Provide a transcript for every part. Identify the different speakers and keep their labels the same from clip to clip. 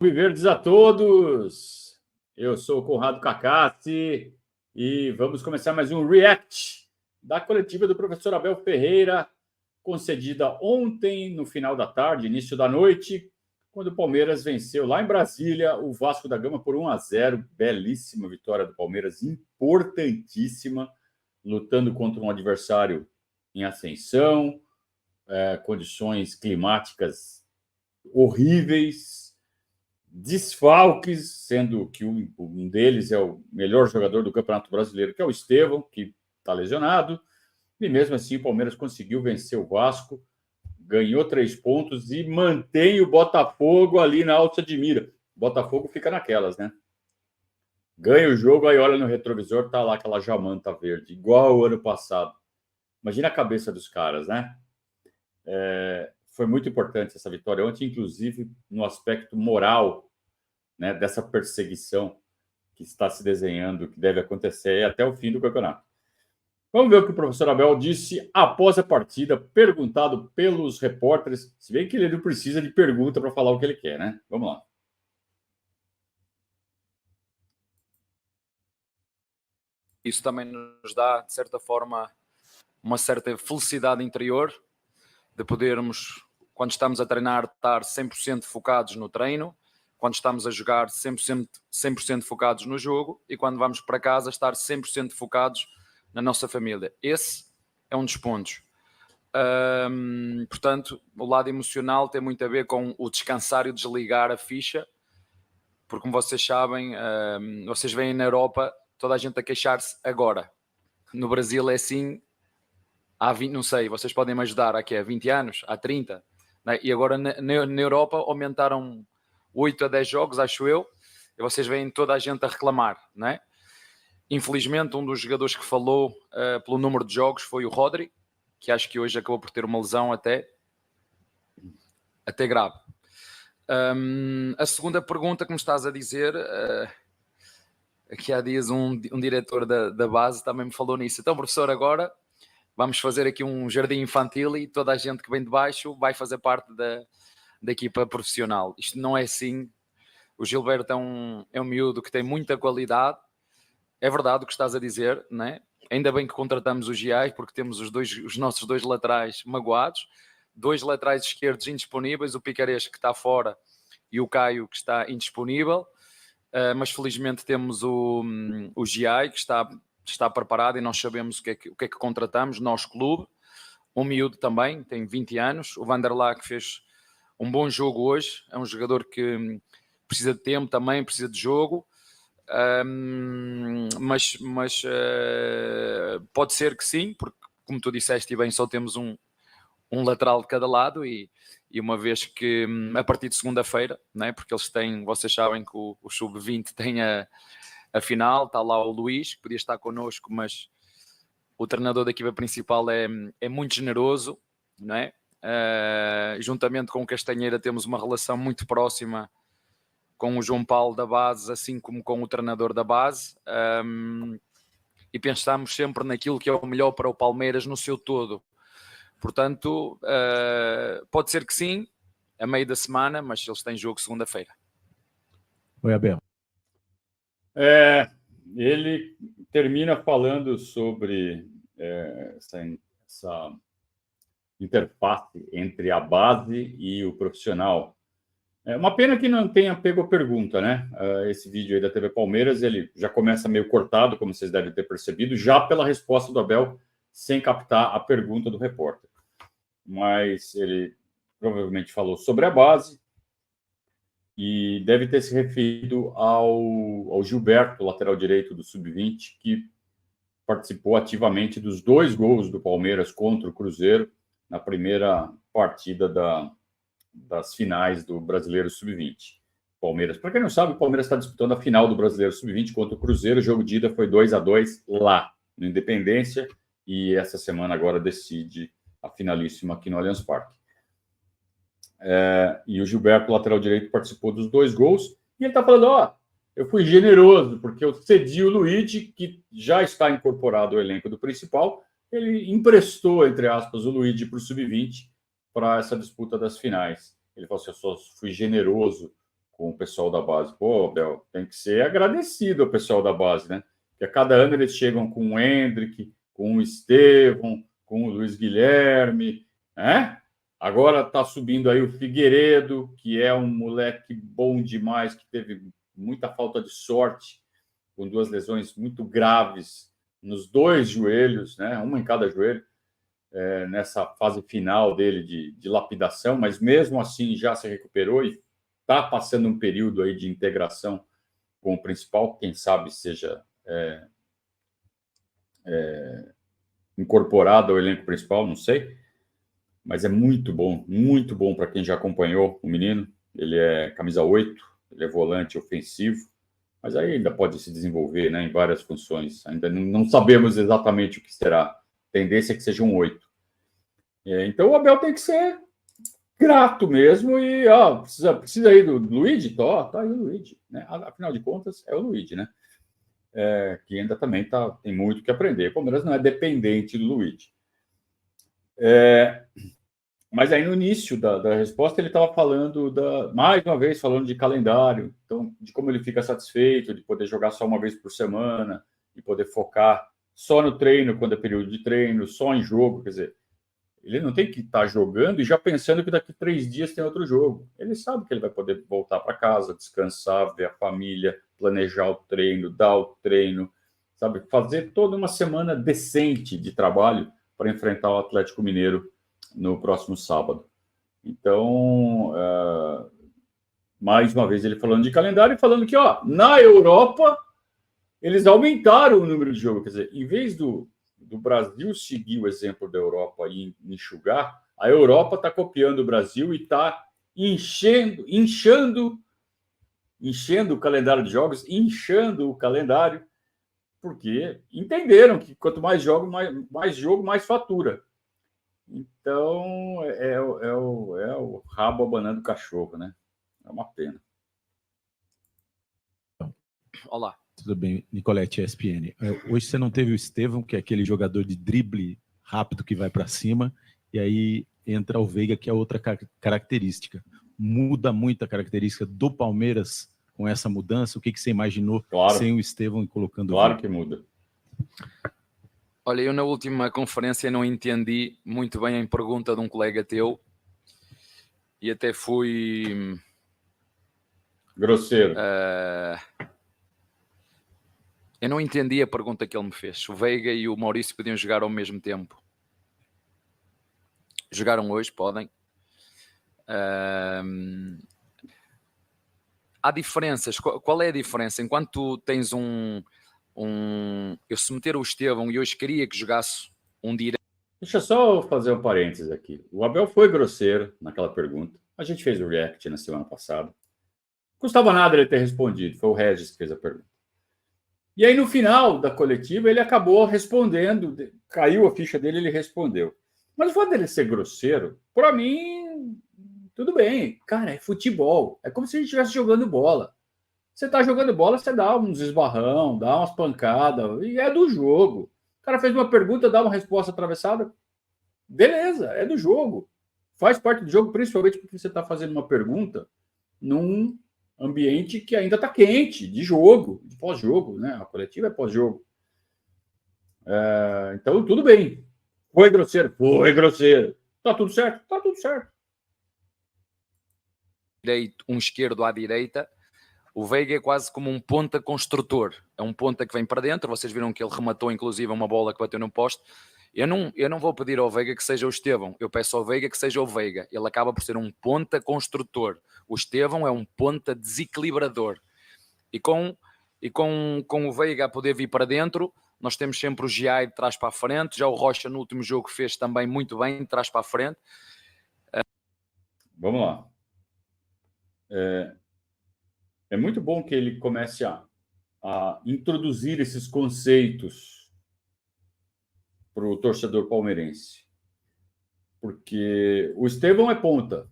Speaker 1: Viverdes a todos! Eu sou o Conrado Cacassi e vamos começar mais um React da coletiva do professor Abel Ferreira, concedida ontem, no final da tarde, início da noite, quando o Palmeiras venceu lá em Brasília o Vasco da Gama por 1-0. Belíssima vitória do Palmeiras, importantíssima, lutando contra um adversário em ascensão, condições climáticas horríveis, desfalques, sendo que um deles é o melhor jogador do Campeonato Brasileiro, que é o Estevão, que está lesionado, e mesmo assim o Palmeiras conseguiu vencer o Vasco, ganhou 3 pontos e mantém o Botafogo ali na alça de mira. O Botafogo fica naquelas, né? Ganha o jogo, aí olha no retrovisor, tá lá aquela jamanta verde, igual o ano passado. Imagina a cabeça dos caras, né? Foi muito importante essa vitória ontem, inclusive no aspecto moral, né, dessa perseguição que está se desenhando, que deve acontecer até o fim do campeonato. Vamos ver o que o professor Abel disse após a partida, perguntado pelos repórteres, se bem que ele não precisa de pergunta para falar o que ele quer, né? Vamos lá.
Speaker 2: Isso também nos dá, de certa forma, uma certa felicidade interior de podermos, quando estamos a treinar, estar 100% focados no treino, quando estamos a jogar 100% focados no jogo e quando vamos para casa estar 100% focados na nossa família. Esse é um dos pontos. Portanto, o lado emocional tem muito a ver com o descansar e o desligar a ficha, porque como vocês sabem, vocês veem na Europa toda a gente a queixar-se agora. No Brasil é assim há 20, não sei, vocês podem me ajudar, há 20 anos, há 30, né? E agora na Europa aumentaram 8 a 10 jogos, acho eu, e vocês veem toda a gente a reclamar, né? Infelizmente, um dos jogadores que falou pelo número de jogos foi o Rodri, que acho que hoje acabou por ter uma lesão até grave. A segunda pergunta que me estás a dizer, aqui há dias um diretor da base também me falou nisso. Então, professor, agora vamos fazer aqui um jardim infantil e toda a gente que vem de baixo vai fazer parte da equipa profissional. Isto não é assim. O Gilberto é um miúdo que tem muita qualidade. É verdade o que estás a dizer, não é? Ainda bem que contratamos os GIAs, porque temos os nossos 2 laterais magoados, 2 laterais esquerdos indisponíveis, o Picares que está fora e o Caio que está indisponível, mas felizmente temos o GI que está preparado e nós sabemos o que é que contratamos, nós clube. O miúdo também, tem 20 anos, o Vanderlei que fez um bom jogo hoje, é um jogador que precisa de tempo também, precisa de jogo. Mas pode ser que sim, porque como tu disseste e bem, só temos um lateral de cada lado e uma vez que a partir de segunda-feira, né, porque eles têm, vocês sabem que o Sub-20 tem a final, está lá o Luís, que podia estar connosco, mas o treinador da equipa principal é muito generoso, não é? Juntamente com o Castanheira temos uma relação muito próxima com o João Paulo da base, assim como com o treinador da base, e pensamos sempre naquilo que é o melhor para o Palmeiras no seu todo. Portanto, pode ser que sim, a meio da semana, mas eles têm jogo segunda-feira.
Speaker 3: Oi, Abel.
Speaker 1: Ele termina falando sobre essa interface entre a base e o profissional. É uma pena que não tenha pego a pergunta, né? Esse vídeo aí da TV Palmeiras, ele já começa meio cortado, como vocês devem ter percebido, já pela resposta do Abel, sem captar a pergunta do repórter. Mas ele provavelmente falou sobre a base e deve ter se referido ao Gilberto, lateral direito do Sub-20, que participou ativamente dos 2 gols do Palmeiras contra o Cruzeiro na primeira partida das finais do Brasileiro Sub-20. Palmeiras, para quem não sabe, o Palmeiras está disputando a final do Brasileiro Sub-20 contra o Cruzeiro. O jogo de ida foi 2-2 lá, no Independência, e essa semana agora decide a finalíssima aqui no Allianz Parque. E o Gilberto, lateral direito, participou dos 2 gols, e ele está falando, eu fui generoso, porque eu cedi o Luigi, que já está incorporado ao elenco do principal, ele emprestou, entre aspas, o Luigi para o Sub-20, para essa disputa das finais. Ele falou assim, eu só fui generoso com o pessoal da base. Pô, Abel, tem que ser agradecido ao pessoal da base, né? Porque a cada ano eles chegam com o Hendrick, com o Estevão, com o Luiz Guilherme, né? Agora está subindo aí o Figueiredo, que é um moleque bom demais, que teve muita falta de sorte, com 2 lesões muito graves nos 2 joelhos, né? Uma em cada joelho, nessa fase final dele de lapidação, mas mesmo assim já se recuperou e está passando um período aí de integração com o principal, quem sabe seja incorporado ao elenco principal, não sei, mas é muito bom para quem já acompanhou o menino. Ele é camisa 8, ele é volante ofensivo, mas aí ainda pode se desenvolver, né, em várias funções. Ainda não sabemos exatamente o que será. A tendência é que seja um 8. Então o Abel tem que ser grato mesmo e precisa aí do Luigi? Tá aí o Luigi, né? Afinal de contas, é o Luigi, né? Que ainda também tem muito que aprender. O Palmeiras não é dependente do Luigi. Mas aí no início da resposta ele estava falando, mais uma vez, falando de calendário, então, de como ele fica satisfeito de poder jogar só uma vez por semana, de poder focar só no treino, quando é período de treino, só em jogo, quer dizer, ele não tem que estar jogando e já pensando que daqui 3 dias tem outro jogo. Ele sabe que ele vai poder voltar para casa, descansar, ver a família, planejar o treino, dar o treino, sabe? Fazer toda uma semana decente de trabalho para enfrentar o Atlético Mineiro no próximo sábado. Então, mais uma vez ele falando de calendário e falando que, na Europa, eles aumentaram o número de jogos. Quer dizer, em vez do Brasil seguir o exemplo da Europa e enxugar, a Europa está copiando o Brasil e está inchando o calendário de jogos, inchando o calendário, porque entenderam que quanto mais jogo, mais fatura. Então, é o rabo abanando o cachorro, né? É uma pena.
Speaker 2: Olá.
Speaker 3: Tudo bem, Nicolete, ESPN. Hoje você não teve o Estevão, que é aquele jogador de drible rápido que vai para cima, e aí entra o Veiga, que é outra característica. Muda muito a característica do Palmeiras com essa mudança? O que você imaginou sem o Estevão e colocando
Speaker 1: o Veiga?
Speaker 3: Claro
Speaker 1: que muda.
Speaker 2: Olha, eu na última conferência não entendi muito bem a pergunta de um colega teu e até fui...
Speaker 1: grosseiro.
Speaker 2: Eu não entendi a pergunta que ele me fez. O Veiga e o Maurício podiam jogar ao mesmo tempo. Jogaram hoje, podem. Há diferenças. Qual é a diferença? Enquanto tu tens eu se meter o Estevão e hoje queria que jogasse um direito...
Speaker 1: Deixa eu só fazer um parênteses aqui. O Abel foi grosseiro naquela pergunta. A gente fez o react na semana passada. Não custava nada ele ter respondido. Foi o Regis que fez a pergunta. E aí, no final da coletiva, ele acabou respondendo. Caiu a ficha dele, ele respondeu. Mas o fato dele ser grosseiro, para mim, tudo bem. Cara, é futebol. É como se a gente estivesse jogando bola. Você tá jogando bola, você dá uns esbarrão, dá umas pancadas, e é do jogo. O cara fez uma pergunta, dá uma resposta atravessada. Beleza, é do jogo. Faz parte do jogo, principalmente porque você está fazendo uma pergunta num ambiente que ainda está quente, de jogo, de pós-jogo, né? A coletiva é pós-jogo. Então, tudo bem. Foi grosseiro? Foi grosseiro. Tá tudo certo? Tá tudo certo.
Speaker 2: Um esquerdo à direita. O Veiga é quase como um ponta construtor. É um ponta que vem para dentro. Vocês viram que ele rematou, inclusive, uma bola que bateu no poste. Eu não vou pedir ao Veiga que seja o Estevão. Eu peço ao Veiga que seja o Veiga. Ele acaba por ser um ponta construtor. O Estevão é um ponta desequilibrador. E com o Veiga a poder vir para dentro, nós temos sempre o Giai de trás para a frente. Já o Rocha no último jogo fez também muito bem, de trás para a frente.
Speaker 1: Vamos lá. É muito bom que ele comece a introduzir esses conceitos para o torcedor palmeirense. Porque o Estevão é ponta.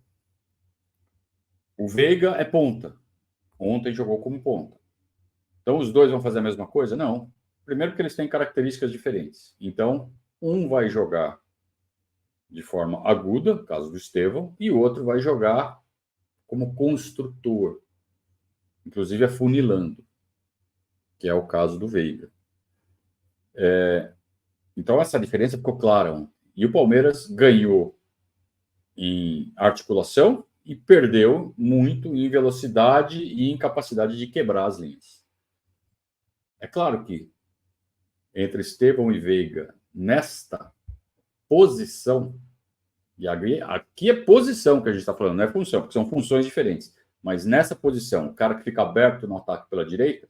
Speaker 1: O Veiga é ponta. Ontem jogou como ponta. Então, os dois vão fazer a mesma coisa? Não. Primeiro que eles têm características diferentes. Então, um vai jogar de forma aguda, caso do Estevão, e o outro vai jogar como construtor. inclusive afunilando, que é o caso do Veiga. Então, essa diferença ficou clara ontem. E o Palmeiras ganhou em articulação e perdeu muito em velocidade e em capacidade de quebrar as linhas. É claro que entre Estevão e Veiga, nesta posição, e aqui é posição que a gente está falando, não é função, porque são funções diferentes, mas nessa posição, o cara que fica aberto no ataque pela direita,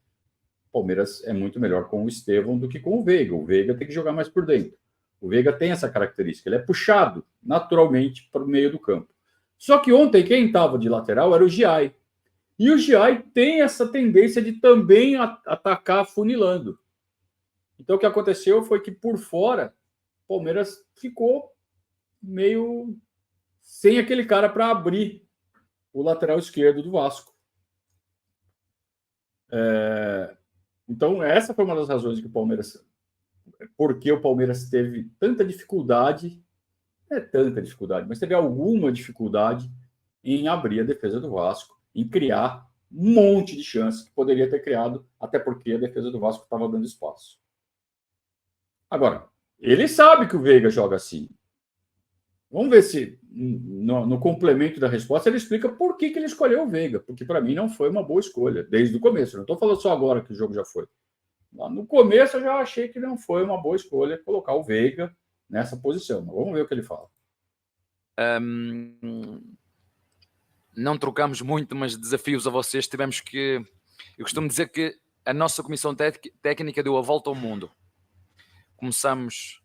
Speaker 1: o Palmeiras é muito melhor com o Estevão do que com o Veiga. O Veiga tem que jogar mais por dentro. O Veiga tem essa característica, ele é puxado naturalmente para o meio do campo. Só que ontem quem estava de lateral era o Giai. E o Giai tem essa tendência de também atacar funilando. Então o que aconteceu foi que por fora o Palmeiras ficou meio sem aquele cara para abrir o lateral esquerdo do Vasco. Então essa foi uma das razões que o Palmeiras... Porque o Palmeiras teve tanta dificuldade, não é tanta dificuldade, mas teve alguma dificuldade em abrir a defesa do Vasco, em criar um monte de chances que poderia ter criado, até porque a defesa do Vasco estava dando espaço. Agora, ele sabe que o Veiga joga assim. Vamos ver se, no complemento da resposta, ele explica por que ele escolheu o Veiga, porque para mim não foi uma boa escolha, desde o começo. Eu não estou falando só agora que o jogo já foi. Lá no começo eu já achei que não foi uma boa escolha colocar o Veiga nessa posição. Mas vamos ver o que ele fala.
Speaker 2: Não trocamos muito, mas desafios a vocês tivemos que... Eu costumo dizer que a nossa comissão técnica deu a volta ao mundo. Começamos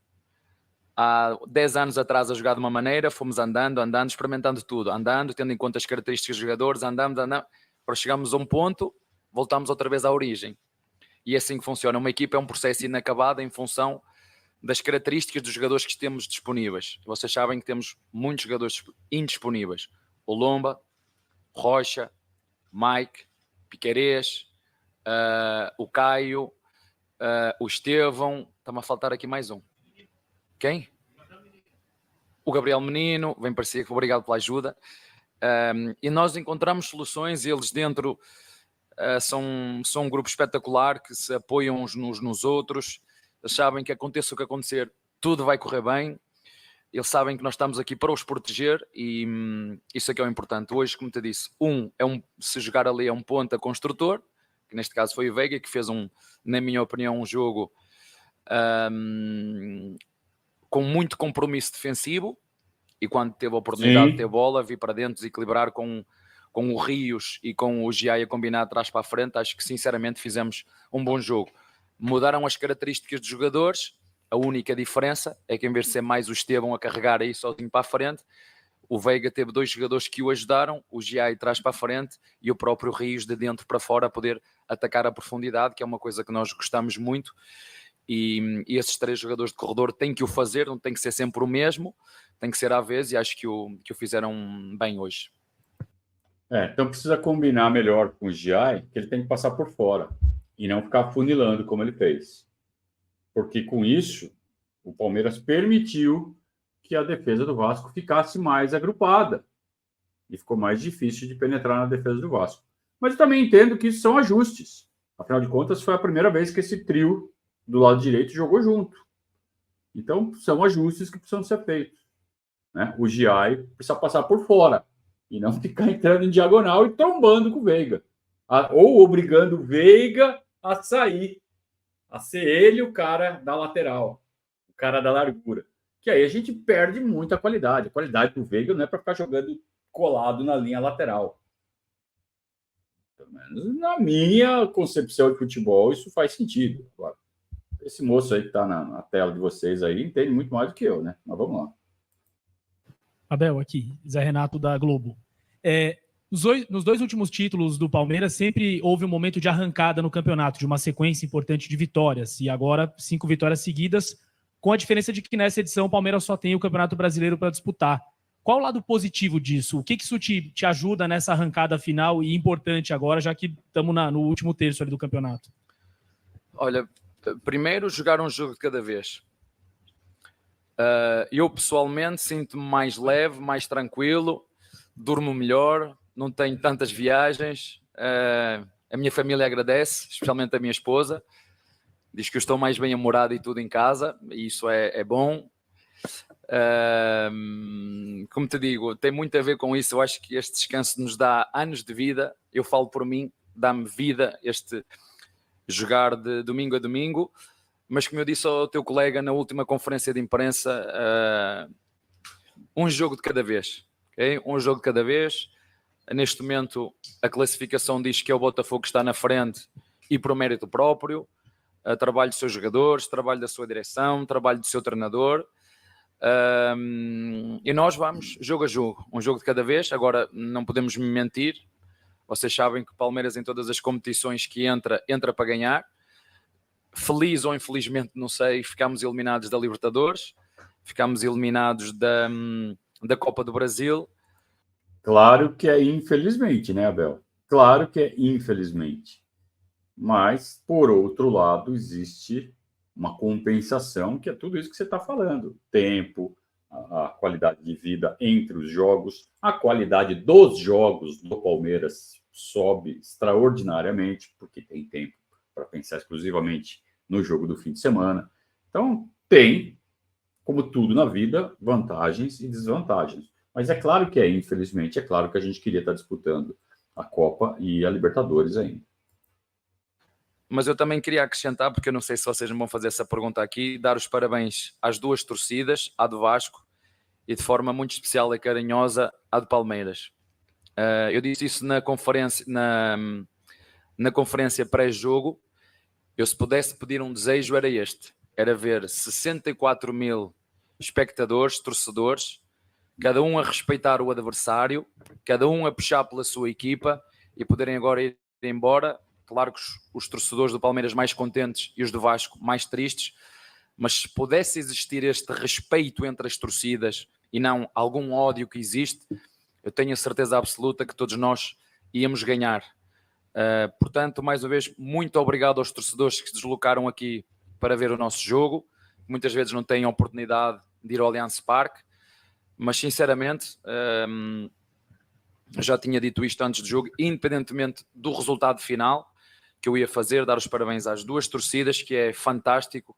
Speaker 2: há 10 anos atrás a jogar de uma maneira, fomos andando, experimentando tudo, tendo em conta as características dos jogadores, andamos, para chegarmos a um ponto, voltamos outra vez à origem. E é assim que funciona. Uma equipa é um processo inacabado em função das características dos jogadores que temos disponíveis. Vocês sabem que temos muitos jogadores indisponíveis. O Lomba, Rocha, Mike, Piquerez, o Caio, o Estevão. Está-me a faltar aqui mais um. Quem? O Gabriel Menino. Vem parecer que obrigado pela ajuda. E nós encontramos soluções, eles dentro... são um grupo espetacular que se apoiam uns nos outros. Eles sabem que aconteça o que acontecer, tudo vai correr bem. Eles sabem que nós estamos aqui para os proteger e isso é que é o importante. Hoje, como te disse, se jogar ali é um ponta construtor, que neste caso foi o Veiga, que fez, na minha opinião, um jogo com muito compromisso defensivo, e quando teve a oportunidade de ter bola, vir para dentro, desequilibrar com o Rios e com o Giai a combinar de trás para a frente. Acho que sinceramente fizemos um bom jogo. Mudaram as características dos jogadores, a única diferença é que em vez de ser mais o Estevão a carregar aí sozinho para a frente, o Veiga teve 2 jogadores que o ajudaram, o Giai de trás para a frente e o próprio Rios de dentro para fora a poder atacar a profundidade, que é uma coisa que nós gostamos muito. E esses 3 jogadores de corredor têm que o fazer, não tem que ser sempre o mesmo, tem que ser à vez, e acho que o fizeram bem hoje.
Speaker 1: Então precisa combinar melhor com o Giai, que ele tem que passar por fora e não ficar funilando como ele fez. Porque com isso, o Palmeiras permitiu que a defesa do Vasco ficasse mais agrupada e ficou mais difícil de penetrar na defesa do Vasco. Mas eu também entendo que isso são ajustes. Afinal de contas, foi a primeira vez que esse trio do lado direito jogou junto. Então, são ajustes que precisam ser feitos, né? O Giai precisa passar por fora e não ficar entrando em diagonal e trombando com o Veiga. Ou obrigando o Veiga a sair, a ser ele o cara da lateral, o cara da largura. Que aí a gente perde muita qualidade. A qualidade do Veiga não é para ficar jogando colado na linha lateral. Pelo menos na minha concepção de futebol, isso faz sentido. Claro. Esse moço aí que está na tela de vocês aí entende muito mais do que eu, né? Mas vamos lá.
Speaker 4: Abel, aqui, Zé Renato da Globo. Nos 2 últimos títulos do Palmeiras, sempre houve um momento de arrancada no campeonato, de uma sequência importante de vitórias. E agora, 5 vitórias seguidas, com a diferença de que nessa edição o Palmeiras só tem o Campeonato Brasileiro para disputar. Qual o lado positivo disso? O que isso te ajuda nessa arrancada final e importante agora, já que estamos no último terço ali do campeonato?
Speaker 2: Olha, primeiro, jogar um jogo de cada vez. Eu, pessoalmente, sinto-me mais leve, mais tranquilo, durmo melhor, não tenho tantas viagens. É A minha família agradece, especialmente a minha esposa. Diz que eu estou mais bem-humorado e tudo em casa, e isso é bom. Como te digo, tem muito a ver com isso. Eu acho que este descanso nos dá anos de vida. Eu falo por mim, dá-me vida este jogar de domingo a domingo. Mas como eu disse ao teu colega na última conferência de imprensa, um jogo de cada vez, okay? Um jogo de cada vez. Neste momento a classificação diz que é o Botafogo que está na frente e por mérito próprio. Trabalho dos seus jogadores, trabalho da sua direção, trabalho do seu treinador. E nós vamos jogo a jogo, um jogo de cada vez. Agora não podemos mentir, vocês sabem que o Palmeiras em todas as competições que entra para ganhar. Feliz ou infelizmente, não sei, ficámos eliminados da Libertadores, ficámos eliminados da Copa do Brasil.
Speaker 1: Claro que é infelizmente, né, Abel? Claro que é infelizmente. Mas, por outro lado, existe uma compensação, que é tudo isso que você está falando. Tempo, a qualidade de vida entre os jogos, a qualidade dos jogos do Palmeiras sobe extraordinariamente, porque tem tempo para pensar exclusivamente no jogo do fim de semana. Então, tem, como tudo na vida, vantagens e desvantagens. Mas é claro que infelizmente, é claro que a gente queria estar disputando a Copa e a Libertadores ainda.
Speaker 2: Mas eu também queria acrescentar, porque eu não sei se vocês vão fazer essa pergunta aqui, dar os parabéns às duas torcidas, à do Vasco e de forma muito especial e carinhosa à do Palmeiras. Eu disse isso na conferência pré-jogo. Eu, se pudesse pedir um desejo, era este. Era ver 64 mil espectadores, torcedores, cada um a respeitar o adversário, cada um a puxar pela sua equipa e poderem agora ir embora. Claro que os torcedores do Palmeiras mais contentes e os do Vasco mais tristes, mas se pudesse existir este respeito entre as torcidas e não algum ódio que existe, eu tenho a certeza absoluta que todos nós íamos ganhar. Portanto, mais uma vez, muito obrigado aos torcedores que se deslocaram aqui para ver o nosso jogo. Muitas vezes não têm a oportunidade de ir ao Allianz Parque, mas sinceramente, já tinha dito isto antes do jogo, independentemente do resultado final, que eu ia fazer, dar os parabéns às duas torcidas, que é fantástico,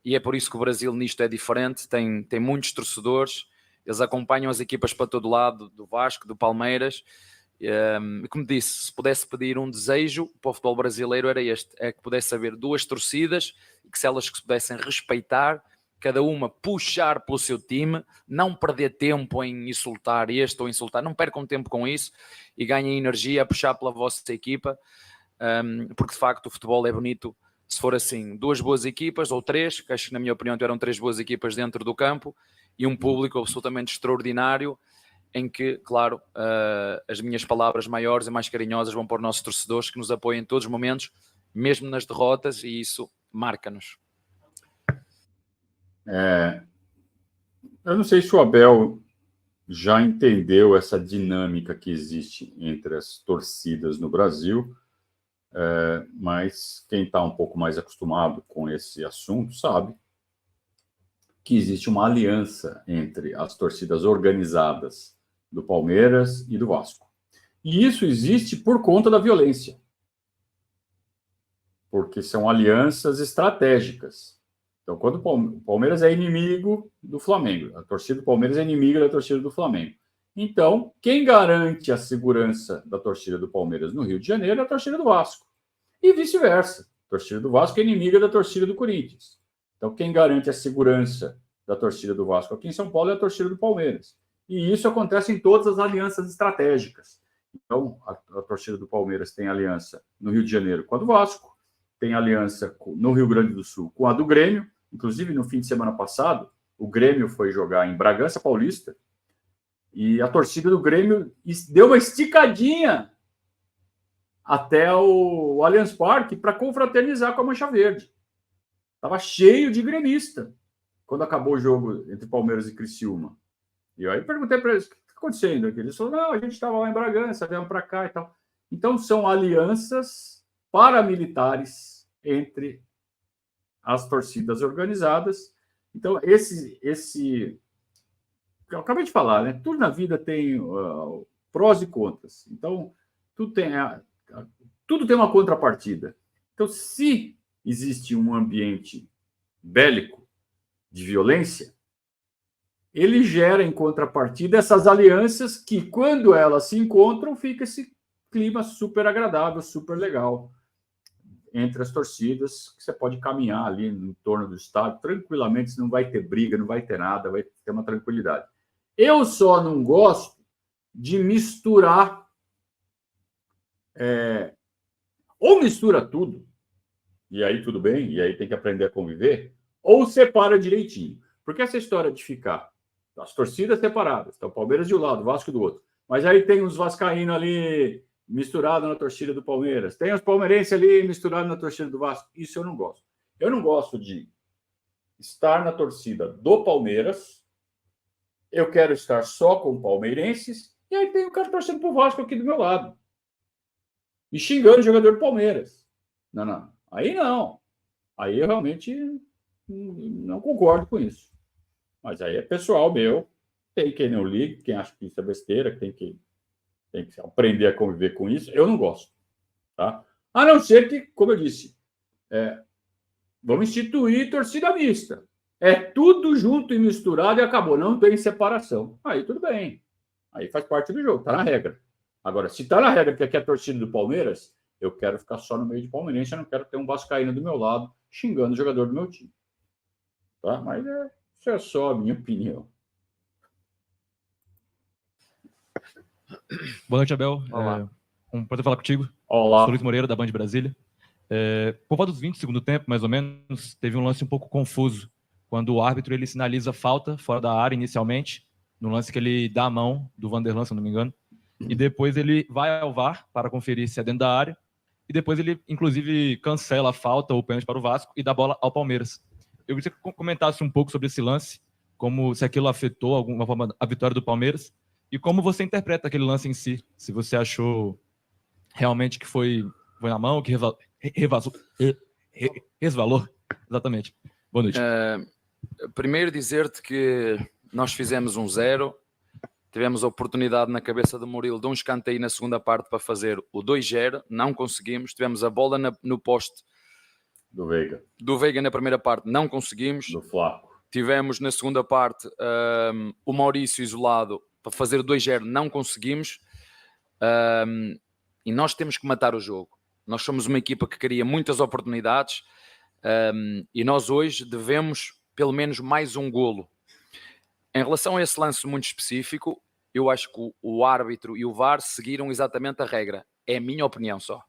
Speaker 2: e é por isso que o Brasil nisto é diferente, tem muitos torcedores, eles acompanham as equipas para todo lado, do Vasco, do Palmeiras, e como disse, se pudesse pedir um desejo para o futebol brasileiro era este, é que pudesse haver duas torcidas, e que se elas pudessem respeitar, cada uma puxar pelo seu time, não perder tempo em insultar este ou insultar, não percam tempo com isso, e ganhem energia a puxar pela vossa equipa, porque de facto o futebol é bonito se for assim, duas boas equipas ou três, que acho que na minha opinião eram três boas equipas dentro do campo e um público absolutamente extraordinário em que, claro, as minhas palavras maiores e mais carinhosas vão para os nossos torcedores que nos apoiam em todos os momentos, mesmo nas derrotas, e isso marca-nos.
Speaker 1: Eu não sei se o Abel já entendeu essa dinâmica que existe entre as torcidas no Brasil, mas quem está um pouco mais acostumado com esse assunto sabe que existe uma aliança entre as torcidas organizadas do Palmeiras e do Vasco. E isso existe por conta da violência, porque são alianças estratégicas. Então, quando o Palmeiras é inimigo do Flamengo, a torcida do Palmeiras é inimiga da torcida do Flamengo. Então, quem garante a segurança da torcida do Palmeiras no Rio de Janeiro é a torcida do Vasco. E vice-versa. A torcida do Vasco é inimiga da torcida do Corinthians. Então, quem garante a segurança da torcida do Vasco aqui em São Paulo é a torcida do Palmeiras. E isso acontece em todas as alianças estratégicas. Então, a torcida do Palmeiras tem aliança no Rio de Janeiro com a do Vasco, tem aliança no Rio Grande do Sul com a do Grêmio. Inclusive, no fim de semana passado, o Grêmio foi jogar em Bragança Paulista e a torcida do Grêmio deu uma esticadinha até o Allianz Parque para confraternizar com a Mancha Verde. Estava cheio de gremista quando acabou o jogo entre Palmeiras e Criciúma. E aí perguntei para eles, o que está acontecendo aqui? Eles falaram, não, a gente estava lá em Bragança, viemos para cá e tal. Então, são alianças paramilitares entre as torcidas organizadas. Então, eu acabei de falar, né? Tudo na vida tem prós e contras. Então, tudo tem tudo tem uma contrapartida. Então, se existe um ambiente bélico de violência, ele gera em contrapartida essas alianças que, quando elas se encontram, fica esse clima super agradável, super legal entre as torcidas, que você pode caminhar ali em torno do estádio tranquilamente, você não vai ter briga, não vai ter nada, vai ter uma tranquilidade. Eu só não gosto de misturar, ou mistura tudo, e aí tudo bem, e aí tem que aprender a conviver, ou separa direitinho. Porque essa história de ficar as torcidas separadas, então Palmeiras de um lado, Vasco do outro, mas aí tem os vascaínos ali misturados na torcida do Palmeiras, tem os palmeirenses ali misturados na torcida do Vasco. Isso eu não gosto. Eu não gosto de estar na torcida do Palmeiras, eu quero estar só com palmeirenses, e aí tem o cara torcendo pro Vasco aqui do meu lado. E xingando o jogador do Palmeiras. Não. Aí não. Aí eu realmente não concordo com isso. Mas aí é pessoal meu. Tem quem não ligue, quem acha que isso é besteira, tem que aprender a conviver com isso. Eu não gosto. Tá? A não ser que, como eu disse, vamos instituir torcida mista. É tudo junto e misturado e acabou. Não tem separação. Aí tudo bem. Aí faz parte do jogo, tá na regra. Agora, se tá na regra que aqui é a torcida do Palmeiras, eu quero ficar só no meio de palmeirense, eu não quero ter um vascaíno do meu lado xingando o jogador do meu time. Tá? Mas isso é só a minha opinião.
Speaker 5: Boa noite, Abel.
Speaker 2: Olá.
Speaker 5: Um prazer falar contigo.
Speaker 1: Olá.
Speaker 5: Sou Luiz Moreira, da Band Brasília. Por volta dos 20 do segundo tempo, mais ou menos, teve um lance um pouco confuso, quando o árbitro ele sinaliza falta fora da área inicialmente, no lance que ele dá a mão do Vanderlan, se eu não me engano, e depois ele vai ao VAR para conferir se é dentro da área, e depois ele, inclusive, cancela a falta ou pênalti para o Vasco e dá a bola ao Palmeiras. Eu queria que você comentasse um pouco sobre esse lance, como se aquilo afetou alguma forma a vitória do Palmeiras, e como você interpreta aquele lance em si, se você achou realmente que foi na mão, que resvalou. Exatamente. Boa noite.
Speaker 2: Primeiro dizer-te que nós fizemos 1-0, tivemos a oportunidade na cabeça do Murilo de um escanteio na segunda parte para fazer o 2-0, não conseguimos, tivemos a bola no poste
Speaker 1: Do Veiga.
Speaker 2: Do Veiga na primeira parte, não conseguimos.
Speaker 1: Do Flaco.
Speaker 2: Tivemos na segunda parte o Maurício isolado para fazer o 2-0, não conseguimos. E nós temos que matar o jogo. Nós somos uma equipa que cria muitas oportunidades e nós hoje devemos pelo menos mais um golo. Em relação a esse lance muito específico, eu acho que o árbitro e o VAR seguiram exatamente a regra. É a minha opinião só.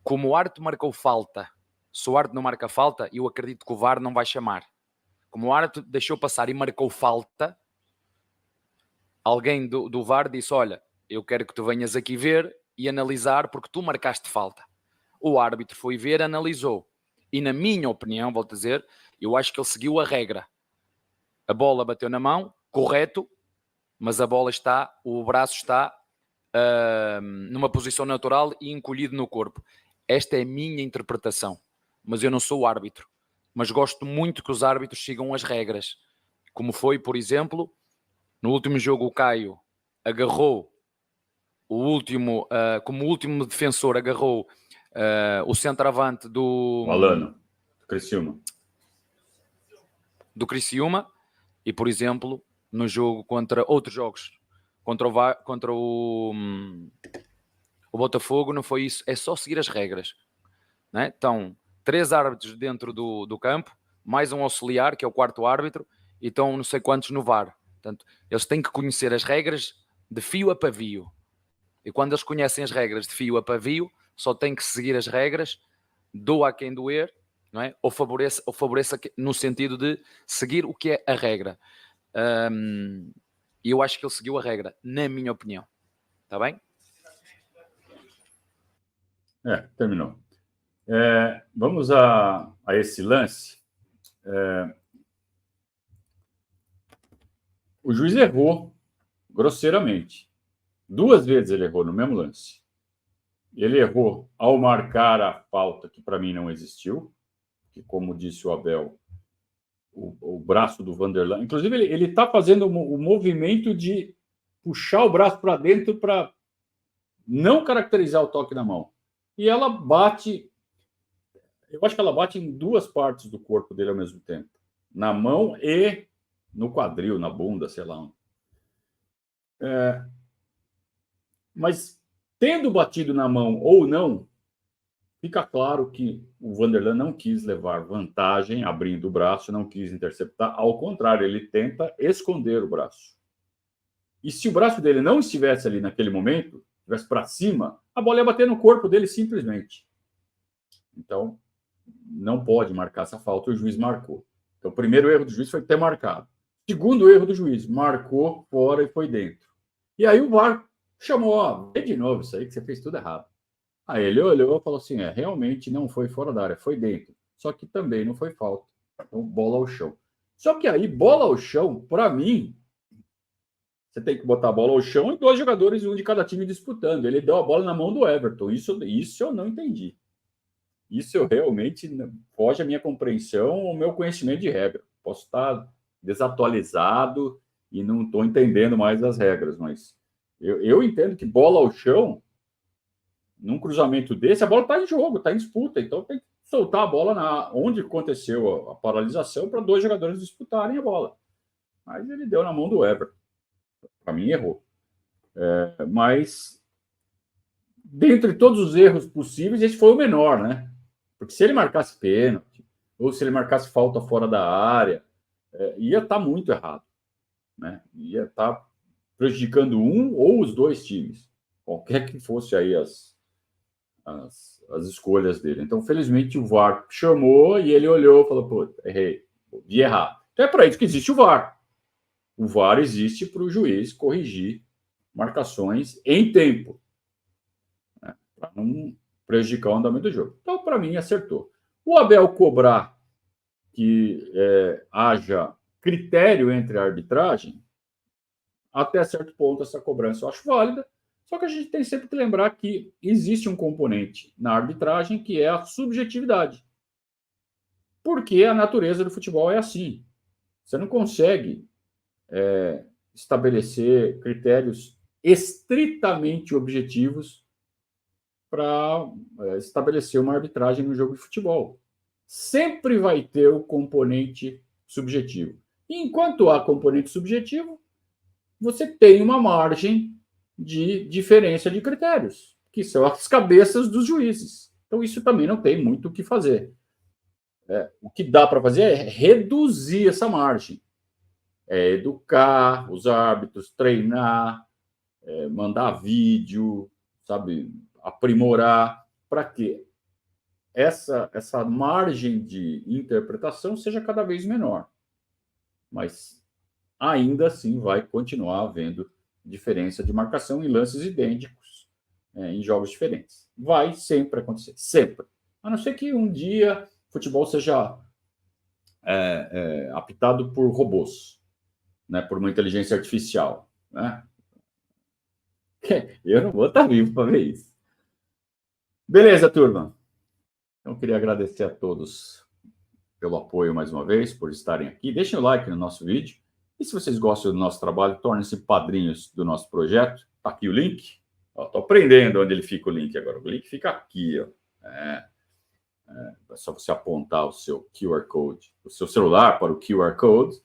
Speaker 2: Como o árbitro marcou falta, se o árbitro não marca falta, eu acredito que o VAR não vai chamar. Como o árbitro deixou passar e marcou falta, alguém do VAR disse, olha, eu quero que tu venhas aqui ver e analisar porque tu marcaste falta. O árbitro foi ver, analisou. E na minha opinião, volto a dizer, eu acho que ele seguiu a regra. A bola bateu na mão, correto, mas a bola o braço está numa posição natural e encolhido no corpo. Esta é a minha interpretação. Mas eu não sou o árbitro. Mas gosto muito que os árbitros sigam as regras. Como foi, por exemplo, no último jogo o Caio agarrou como último defensor, agarrou o centroavante do
Speaker 1: Alano, do Criciúma.
Speaker 2: Do Criciúma. E, por exemplo, no jogo contra outros jogos, contra o Botafogo, não foi isso. É só seguir as regras. Não é? Então, 3 árbitros dentro do campo, mais um auxiliar, que é o 4º árbitro, e estão não sei quantos no VAR. Portanto, eles têm que conhecer as regras de fio a pavio. E quando eles conhecem as regras de fio a pavio, só têm que seguir as regras, doa a quem doer, não é? Ou favoreça no sentido de seguir o que é a regra. E eu acho que ele seguiu a regra, na minha opinião. Está bem?
Speaker 1: Terminou. Vamos a esse lance. O juiz errou grosseiramente. 2 vezes ele errou no mesmo lance. Ele errou ao marcar a falta, que para mim não existiu, que, como disse o Abel, o braço do Vanderlan... Inclusive, ele está fazendo o movimento de puxar o braço para dentro para não caracterizar o toque na mão. E ela bate, eu acho que ela bate em duas partes do corpo dele ao mesmo tempo. Na mão e no quadril, na bunda, sei lá. Mas tendo batido na mão ou não, fica claro que o Vanderlan não quis levar vantagem abrindo o braço, não quis interceptar. Ao contrário, ele tenta esconder o braço. E se o braço dele não estivesse ali naquele momento, estivesse para cima, a bola ia bater no corpo dele simplesmente. Então, não pode marcar essa falta, o juiz marcou. Então, o primeiro erro do juiz foi ter marcado. Segundo erro do juiz, marcou fora e foi dentro. E aí o VAR chamou, ó, vê de novo isso aí que você fez tudo errado. Aí ele olhou e falou assim, realmente não foi fora da área, foi dentro. Só que também não foi falta. Então, bola ao chão. Só que aí, bola ao chão, para mim, você tem que botar a bola ao chão e 2 jogadores, um de cada time disputando. Ele deu a bola na mão do Everton. Isso eu não entendi. Isso eu realmente foge a minha compreensão, o meu conhecimento de regra. Posso estar desatualizado e não estou entendendo mais as regras, mas eu entendo que bola ao chão, num cruzamento desse, a bola está em jogo, está em disputa, então tem que soltar a bola onde aconteceu a paralisação para 2 jogadores disputarem a bola. Mas ele deu na mão do Everton. Para mim, errou. Mas, dentre todos os erros possíveis, esse foi o menor, né? Porque se ele marcasse pênalti, ou se ele marcasse falta fora da área, ia estar muito errado, né? Ia estar prejudicando um ou os 2 times, qualquer que fosse aí as escolhas dele. Então, felizmente, o VAR chamou e ele olhou e falou, pô, errei, vi errar. Então é para isso que existe o VAR. O VAR existe para o juiz corrigir marcações em tempo, né, para não prejudicar o andamento do jogo. Então, para mim, acertou. O Abel cobrar que haja critério entre a arbitragem, até certo ponto essa cobrança eu acho válida, só que a gente tem sempre que lembrar que existe um componente na arbitragem que é a subjetividade. Porque a natureza do futebol é assim. Você não consegue estabelecer critérios estritamente objetivos para estabelecer uma arbitragem no jogo de futebol. Sempre vai ter o componente subjetivo. E enquanto há componente subjetivo, você tem uma margem de diferença de critérios, que são as cabeças dos juízes. Então, isso também não tem muito o que fazer. O que dá para fazer é reduzir essa margem. Educar os árbitros, treinar, mandar vídeo, sabe, aprimorar, para que essa margem de interpretação seja cada vez menor. Mas ainda assim vai continuar havendo diferença de marcação em lances idênticos, em jogos diferentes. Vai sempre acontecer, sempre. A não ser que um dia o futebol seja apitado por robôs, né, por uma inteligência artificial, né? Eu não vou estar vivo para ver isso. Beleza, turma. Então, eu queria agradecer a todos pelo apoio mais uma vez, por estarem aqui. Deixem o like no nosso vídeo. E se vocês gostam do nosso trabalho, tornem-se padrinhos do nosso projeto. Está aqui o link. Estou aprendendo onde ele fica o link agora. O link fica aqui. Ó. É só você apontar o seu QR Code, o seu celular para o QR Code.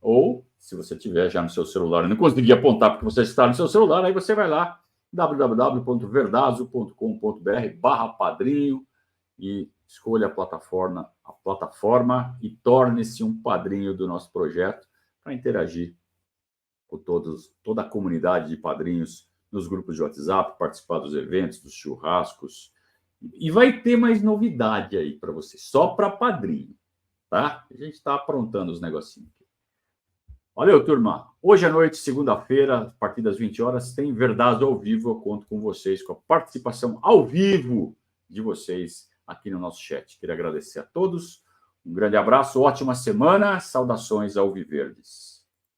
Speaker 1: Ou, se você tiver já no seu celular e não conseguir apontar porque você está no seu celular, aí você vai lá, www.verdazo.com.br/padrinho e escolha a plataforma e torne-se um padrinho do nosso projeto para interagir com toda a comunidade de padrinhos nos grupos de WhatsApp, participar dos eventos, dos churrascos. E vai ter mais novidade aí para você, só para padrinho, tá? A gente está aprontando os negocinhos aqui. Valeu, turma. Hoje à noite, segunda-feira, a partir das 20 horas, tem Verdazo ao vivo. Eu conto com vocês, com a participação ao vivo de vocês aqui no nosso chat. Queria agradecer a todos. Um grande abraço, ótima semana. Saudações ao Viverdes.